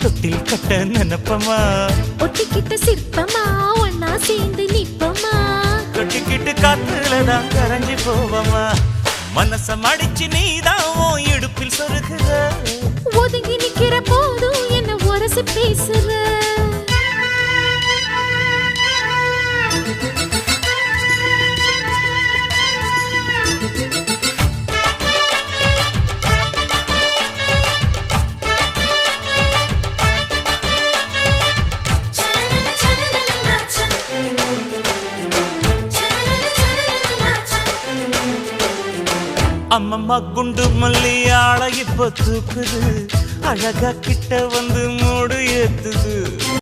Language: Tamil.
தொட்டில் கட்ட நினைப்பமா ஒட்டிக்கிட்ட சிற்பமா ஒன்னா சேர்ந்து நிப்பமா தொட்டிக்கிட்டு காத்துலதான் கரைஞ்சி போவமா மனச மடிச்சு நீதான் உன் இடுப்பில் சொருகுற ஒதுங்கி நிக்கிற போதும் என்ன உரசி பேசுற அம்மம்மா குண்டு மல்லி ஆள இப்ப தூக்குது அழகா கிட்ட வந்து மூடு ஏத்துது